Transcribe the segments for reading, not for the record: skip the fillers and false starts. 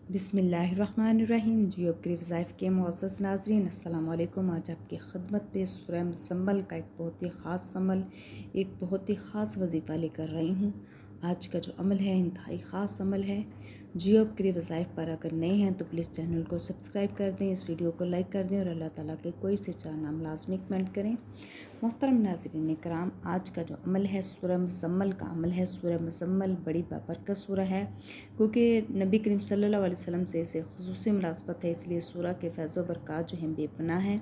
बिस्मिल्लाहिर्रहमानिर्रहीम। जियो के वज़ाइफ के मुअज़्ज़ज़ नाज़रीन, अस्सलाम वालेकुम। आज आपकी खिदमत पे सूरह मुज़म्मल का एक बहुत ही ख़ास अमल, एक बहुत ही ख़ास वजीफ़ा लेकर रही हूँ। आज का जो अमल है इंतहाई ख़ास अमल है। जियो के वज़ाइफ पर अगर नए हैं तो प्लीज़ चैनल को सब्सक्राइब कर दें, इस वीडियो को लाइक कर दें और अल्लाह ताला के कोई से चार नाम लाजमी कमेंट करें। मोहतरम नाज़रीन इकराम, आज का जो अमल है सूरह मुज़म्मल का अमल है। सूरह मुज़म्मल बड़ी बाबरकत सूरह है, क्योंकि नबी करीम सल्लल्लाहु अलैहि वसल्लम से इसे खुसूसी मुनासबत है, इसलिए सूरह के फैज़ व बरक़ात जो हैं बेपनाह हैं।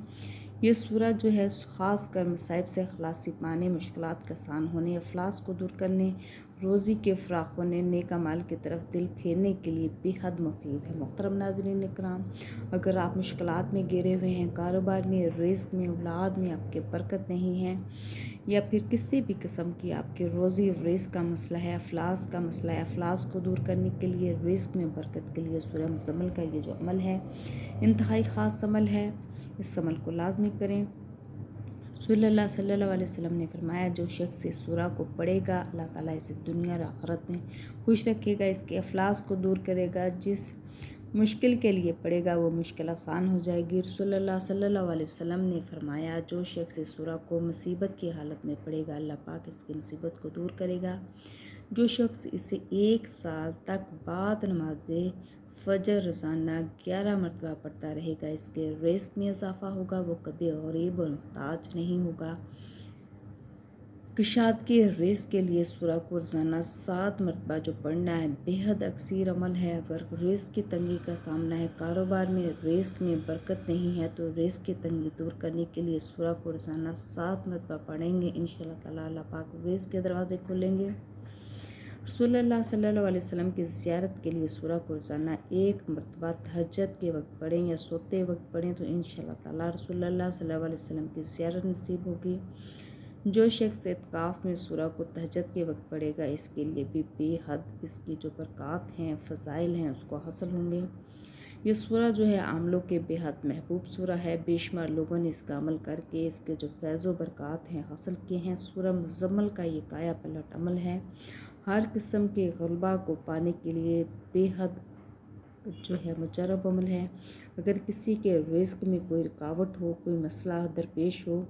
ये सूरह जो है ख़ास कर मसाइब से खलासी पाने, मुश्किलात का आसान होने, अफलास को दूर करने, रोज़ी के फ़राख होने, नेक अमाल की तरफ दिल फेरने के लिए बेहद मुफीद है। मोहतरम नाज़रीन इकराम, अगर आप मुश्किलात में घिरे हुए हैं, कारोबार में, रिज़्क़ में, औलाद में आपके बरकत नहीं है, या फिर किसी भी किस्म की आपके रोज़ी रिज़्क़ का मसला है, अफलास का मसला है, अफलास को दूर करने के लिए, रिज़्क़ में बरकत के लिए सूरह मुज़म्मल का ये जो अमल है इंतहाई ख़ास अमल है। इस अमल को लाजमी करें। सल्लल्लाहु अलैहि वसल्लम ने फरमाया, जो शख्स इस सूरह को पढ़ेगा अल्लाह ताला इसे दुनिया और आखिरत में खुश रखेगा, इसके अफलास को दूर करेगा। जिस मुश्किल के लिए पड़ेगा वो मुश्किल आसान हो जाएगी। रसूलुल्लाह सल्लल्लाहु अलैहि वसल्लम ने फरमाया, जो शख्स इस सूरह को मुसीबत की हालत में पढ़ेगा अल्लाह पाक इसकी मुसीबत को दूर करेगा। जो शख्स इसे 1 साल तक बाद नमाज़े फ़जर रोज़ाना 11 मरतबा पढ़ता रहेगा, इसके रिज़्क़ में इजाफ़ा होगा, वो कभी गरीब और मुहताज नहीं होगा। कुशादगी रिज़्क़ के लिए सूरह को रोज़ाना 7 मरतबा जो पढ़ना है बेहद अक्सीर अमल है। अगर रिज़्क़ की तंगी का सामना है, कारोबार में रिज़्क़ में बरकत नहीं है, तो रिज़्क़ की तंगी दूर करने के लिए सूरह को रोज़ाना 7 मरतबा पढ़ेंगे, इंशाअल्लाह ताला अल्लाह पाक रिज़्क़ के दरवाज़े खोलेंगे। रसूलुल्लाह सल्लल्लाहु अलैहि वसल्लम की ज़ियारत के लिए सूरह को रोज़ाना 1 मरतबा तहज्जुद के वक्त पढ़ें या सोते वक्त पढ़ें, तो इंशाअल्लाह ताला रसूलुल्लाह सल्लल्लाहु अलैहि वसल्लम की ज़ियारत नसीब होगी। जो शख्स इत्काफ़ में सूरह को तहज्जुद के वक्त पढ़ेगा, इसके लिए भी बेहद इसकी जो बरक़ात हैं, फ़ज़ाइल हैं, उसको हासिल होंगे। ये सूरह जो है आमलों के बेहद महबूब सूरह है। बेशुमार लोगों ने इसका अमल करके इसके जो फैज़ व बरक़ात हैं हासिल किए हैं। सूरह मुज़म्मल का ये काया पलट अमल है। हर किस्म के गलबा को पाने के लिए बेहद जो है मुजर्रब अमल है। अगर किसी के रिज़्क़ में कोई रुकावट हो, कोई मसला दरपेश हो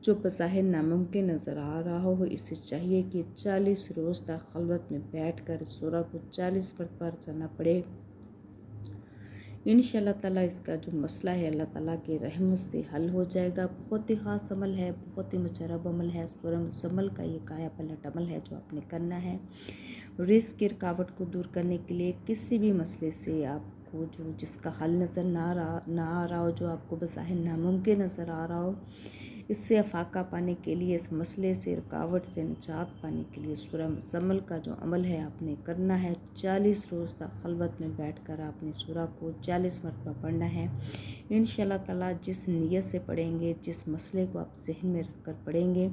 जो बज़ाहिर नामुमकिन नज़र आ रहा हो, इससे चाहिए कि 40 रोज़ तक खलवत में बैठ कर सूरह को 40 मरतबा रोज़ाना पढ़े। इंशाअल्लाह ताला इसका जो मसला है अल्लाह ताला के रहमत से हल हो जाएगा। बहुत ही ख़ास अमल है, बहुत ही मुजर्रब अमल है। सूरह मुज़म्मल का ये काया पलट अमल है जो आपने करना है। रिज़्क़ की रुकावट को दूर करने के लिए किसी भी मसले से आपको जो जिसका हल नज़र ना आ रहा हो, जो आपको बज़ाहिर नामुमकिन नज़र आ रहा हो, इससे अफाका पाने के लिए, इस मसले से रुकावट से निजात पाने के लिए सूरह मुज़म्मल का जो अमल है आपने करना है। 40 रोज़ तक खलवत में बैठकर आपने सूरह को 40 मरतबा पढ़ना है। इंशाअल्लाह ताला जिस नीयत से पढ़ेंगे, जिस मसले को आप ज़हन में रख कर पढ़ेंगे,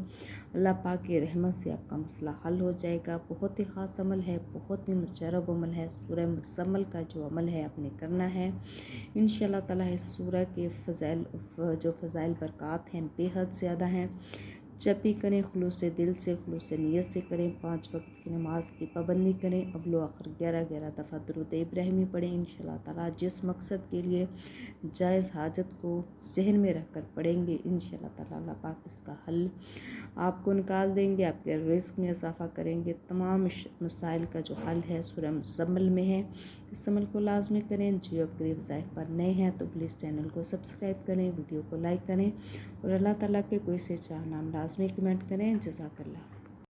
अल्लाह पाक की रहमत से आपका मसला हल हो जाएगा। बहुत ही ख़ास अमल है, बहुत ही मुजर्रब अमल है। सूरह मुज़म्मल का जो अमल है आपने करना है। इंशाअल्लाह ताला इस सूरह के फ़ज़ाइल बरक़ात हैं बेहद ज़्यादा हैं। जब भी करें खुलूस दिल से, खुलूस नीयत से करें। 5 वक्त की नमाज की पाबंदी करें। अव्वल व आखिर 11 दफ़ा दुरूद इब्राहिमी पढ़ें। इंशाअल्लाह ताला जिस मकसद के लिए जायज़ हाजत को ज़हन में रख कर पढ़ेंगे, इंशाअल्लाह ताला अल्लाह पाक इसका हल आपको निकाल देंगे, आपके रिज़्क़ में इजाफ़ा करेंगे। तमाम मसाइल का जो हल है सूरह मुज़म्मल में है। इस अमल को लाज़मी करें। जियो के वज़ाइफ पर नए हैं तो प्लीज़ चैनल को सब्सक्राइब करें, वीडियो को लाइक करें और अल्लाह ताला के कोई से चार नाम लाज़मी कमेंट करें। जज़ाकल्लाह।